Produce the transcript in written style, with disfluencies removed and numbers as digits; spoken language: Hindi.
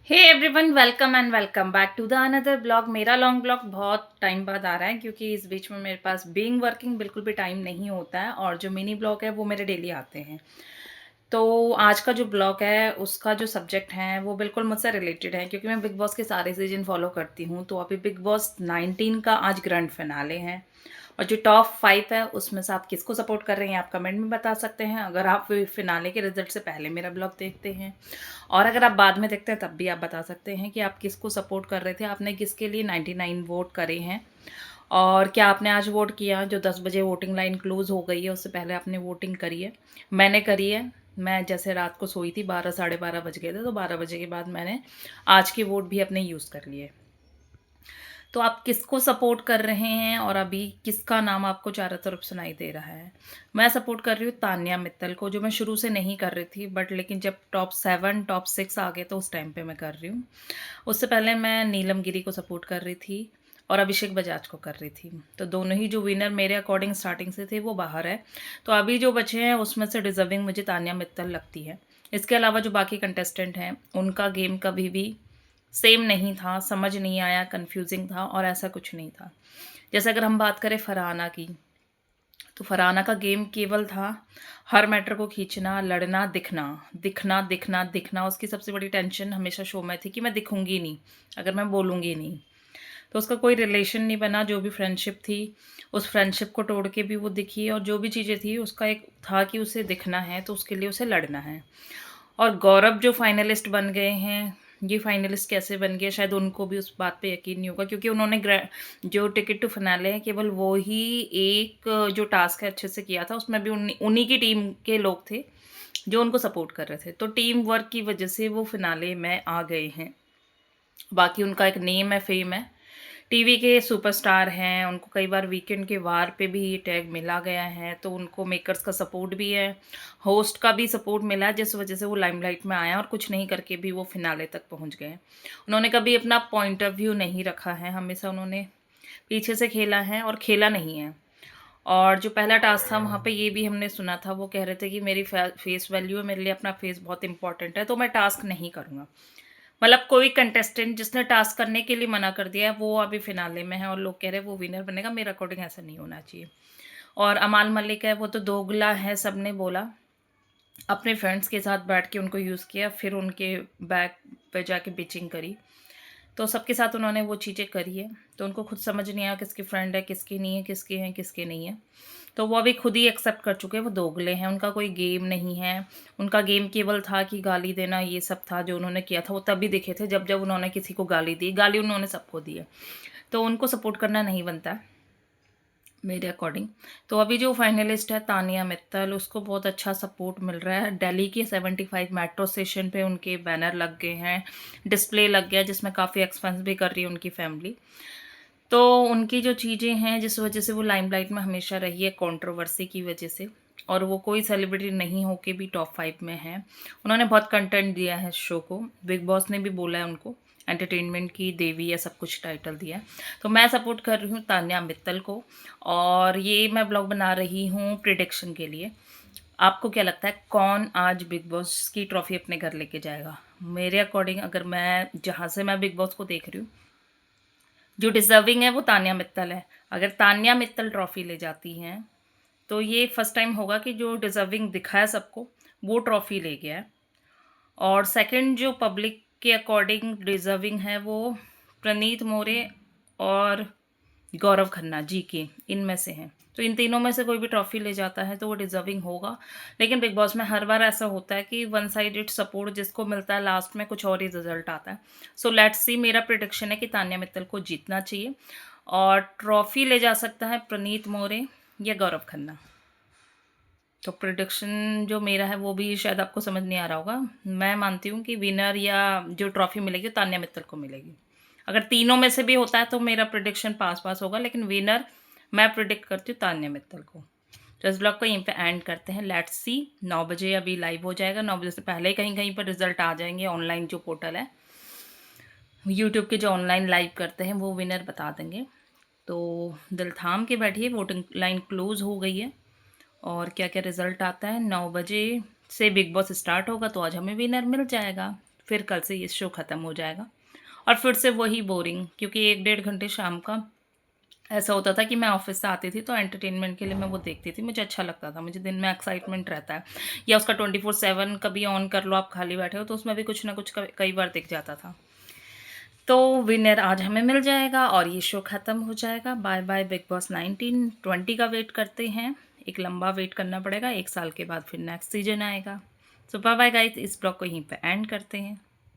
Hey everyone, welcome and welcome back to the another blog. मेरा लॉन्ग ब्लॉग बहुत टाइम बाद आ रहा है क्योंकि इस बीच में मेरे पास बीइंग वर्किंग बिल्कुल भी टाइम नहीं होता है और जो मिनी ब्लॉग है वो मेरे डेली आते हैं। तो आज का जो ब्लॉग है उसका जो सब्जेक्ट है वो बिल्कुल मुझसे रिलेटेड है क्योंकि मैं बिग बॉस के सारे सीजन फॉलो करती हूँ। तो अभी बिग बॉस 19 का आज ग्रैंड फिनाले है और जो टॉप 5 है उसमें से आप किसको सपोर्ट कर रहे हैं आप कमेंट में बता सकते हैं, अगर आप फिनाले के रिजल्ट से पहले मेरा ब्लॉग देखते हैं। और अगर आप बाद में देखते हैं तब भी आप बता सकते हैं कि आप किसको सपोर्ट कर रहे थे, आपने किसके लिए 99 वोट करे हैं और क्या आपने आज वोट किया। जो 10 बजे वोटिंग लाइन क्लोज़ हो गई है उससे पहले आपने वोटिंग करी है। मैंने करी है। मैं जैसे रात को सोई थी 12 साढ़े 12 बज गए थे, तो 12 बजे के बाद मैंने आज की वोट भी अपने यूज़ कर लिए। तो आप किसको सपोर्ट कर रहे हैं और अभी किसका नाम आपको चारों तरफ सुनाई दे रहा है। मैं सपोर्ट कर रही हूँ तान्या मित्तल को, जो मैं शुरू से नहीं कर रही थी, बट लेकिन जब टॉप 7 टॉप 6 आ गए तो उस टाइम पे मैं कर रही हूँ। उससे पहले मैं नीलम गिरी को सपोर्ट कर रही थी और अभिषेक बजाज को कर रही थी। तो दोनों ही जो विनर मेरे अकॉर्डिंग स्टार्टिंग से थे वो बाहर है। तो अभी जो बचे हैं उसमें से डिजर्विंग मुझे तान्या मित्तल लगती है। इसके अलावा जो बाकी कंटेस्टेंट हैं उनका गेम कभी भी सेम नहीं था, समझ नहीं आया, कन्फ्यूजिंग था और ऐसा कुछ नहीं था। जैसे अगर हम बात करें फरहाना की, तो फरहाना का गेम केवल था हर मैटर को खींचना, लड़ना, दिखना दिखना दिखना दिखना। उसकी सबसे बड़ी टेंशन हमेशा शो में थी कि मैं दिखूंगी नहीं, अगर मैं बोलूंगी नहीं। तो उसका कोई रिलेशन नहीं बना। जो भी फ्रेंडशिप थी उस फ्रेंडशिप को तोड़ के भी वो दिखी और जो भी चीज़ें थी उसका एक था कि उसे दिखना है तो उसके लिए उसे लड़ना है। और गौरव जो फाइनलिस्ट बन गए हैं, ये फाइनलिस्ट कैसे बन गए शायद उनको भी उस बात पे यकीन नहीं होगा क्योंकि उन्होंने जो टिकट टू फिनाले है केवल वो ही एक जो टास्क है अच्छे से किया था, उसमें भी उन्हीं उन्हीं की टीम के लोग थे जो उनको सपोर्ट कर रहे थे। तो टीम वर्क की वजह से वो फिनाले में आ गए हैं। बाकी उनका एक नेम है, फेम है, टीवी के सुपरस्टार हैं, उनको कई बार वीकेंड के वार पे भी टैग मिला गया है, तो उनको मेकर्स का सपोर्ट भी है, होस्ट का भी सपोर्ट मिला है, जिस वजह से वो लाइमलाइट में आया और कुछ नहीं करके भी वो फिनाले तक पहुंच गए। उन्होंने कभी अपना पॉइंट ऑफ व्यू नहीं रखा है, हमेशा उन्होंने पीछे से खेला है और खेला नहीं है। और जो पहला टास्क था वहाँ पे ये भी हमने सुना था, वो कह रहे थे कि मेरी फेस वैल्यू है, मेरे लिए अपना फेस बहुत इंपॉर्टेंट है, तो मैं टास्क नहीं करूँगा। मतलब कोई कंटेस्टेंट जिसने टास्क करने के लिए मना कर दिया है वो अभी फिनाले में है और लोग कह रहे हैं वो विनर बनेगा। मेरे अकॉर्डिंग ऐसा नहीं होना चाहिए। और अमाल मलिक है, वो तो दोगला है, सबने बोला। अपने फ्रेंड्स के साथ बैठ के उनको यूज़ किया, फिर उनके बैक पे जाके बिचिंग करी। तो सबके साथ उन्होंने वो चीज़ें करी है, तो उनको खुद समझ नहीं आया किसकी फ्रेंड है, किसकी नहीं है, किसके हैं, किसके नहीं है। तो वो अभी खुद ही एक्सेप्ट कर चुके हैं, वो दोगले हैं, उनका कोई गेम नहीं है। उनका गेम केवल था कि गाली देना, ये सब था जो उन्होंने किया था। वो तभी दिखे थे जब जब उन्होंने किसी को गाली दी। गाली उन्होंने सबको दी है, तो उनको सपोर्ट करना नहीं बनता है मेरे अकॉर्डिंग। तो अभी जो फाइनलिस्ट है तानिया मित्तल, उसको बहुत अच्छा सपोर्ट मिल रहा है। दिल्ली के 75 मेट्रो स्टेशन पे उनके बैनर लग गए हैं, डिस्प्ले लग गया जिसमें काफ़ी एक्सपेंस भी कर रही है उनकी फैमिली। तो उनकी जो चीज़ें हैं जिस वजह से वो लाइमलाइट में हमेशा रही है, कंट्रोवर्सी की वजह से, और वो कोई सेलिब्रिटी नहीं होके भी टॉप 5 में है। उन्होंने बहुत कंटेंट दिया है शो को, बिग बॉस ने भी बोला है उनको एंटरटेनमेंट की देवी, या सब कुछ टाइटल दिया है। तो मैं सपोर्ट कर रही हूँ तान्या मित्तल को और ये मैं ब्लॉग बना रही हूँ प्रिडिक्शन के लिए। आपको क्या लगता है कौन आज बिग बॉस की ट्रॉफी अपने घर लेके जाएगा? मेरे अकॉर्डिंग, अगर मैं जहाँ से मैं बिग बॉस को देख रही हूँ, जो डिज़र्विंग है वो तान्या मित्तल है। अगर तान्या मित्तल ट्रॉफ़ी ले जाती हैं, तो ये फर्स्ट टाइम होगा कि जो डिज़र्विंग दिखा है सबको, वो ट्रॉफ़ी ले गया है। और सेकंड जो पब्लिक के अकॉर्डिंग डिज़र्विंग है वो प्रनीत मोरे और गौरव खन्ना, जीके, इनमें से हैं। तो इन तीनों में से कोई भी ट्रॉफ़ी ले जाता है तो वो डिज़र्विंग होगा। लेकिन बिग बॉस में हर बार ऐसा होता है कि वन साइडेड सपोर्ट जिसको मिलता है लास्ट में कुछ और ही रिजल्ट आता है। सो लेट्स सी, मेरा प्रिडिक्शन है कि तान्या मित्तल को जीतना चाहिए और ट्रॉफ़ी ले जा सकता है प्रनीत मोरे या गौरव खन्ना। तो प्रिडिक्शन जो मेरा है वो भी शायद आपको समझ नहीं आ रहा होगा। मैं मानती हूँ कि विनर या जो ट्रॉफ़ी मिलेगी तान्या मित्तल को मिलेगी। अगर तीनों में से भी होता है तो मेरा प्रिडिक्शन पास पास होगा, लेकिन विनर मैं प्रिडिक्ट करती हूँ तान्या मित्तल को। तो इस ब्लॉग को यहीं पे एंड करते हैं। लेट्स सी, 9 बजे अभी लाइव हो जाएगा। 9 बजे से पहले ही कहीं कहीं पर रिजल्ट आ जाएंगे। ऑनलाइन जो पोर्टल है, यूट्यूब के जो ऑनलाइन लाइव करते हैं, वो विनर बता देंगे। तो दिल थाम के बैठिए, वोटिंग लाइन क्लोज़ हो गई है और क्या क्या रिज़ल्ट आता है। 9 बजे से बिग बॉस स्टार्ट होगा तो आज हमें विनर मिल जाएगा। फिर कल से ये शो ख़त्म हो जाएगा और फिर से वही बोरिंग, क्योंकि 1 डेढ़ घंटे शाम का ऐसा होता था कि मैं ऑफ़िस से आती थी तो एंटरटेनमेंट के लिए मैं वो देखती थी, मुझे अच्छा लगता था, मुझे दिन में एक्साइटमेंट रहता है। या उसका 24/7 कभी ऑन कर लो, आप खाली बैठे हो तो उसमें भी कुछ ना कुछ कई बार दिख जाता था। तो विनर आज हमें मिल जाएगा और ये शो ख़त्म हो जाएगा। बाय बाय बिग बॉस 1920 का वेट करते हैं। एक लंबा वेट करना पड़ेगा, 1 साल के बाद फिर नेक्स्ट सीज़न आएगा। सो बाय बाय गाइस, इस ब्लॉग को यहीं पे एंड करते हैं।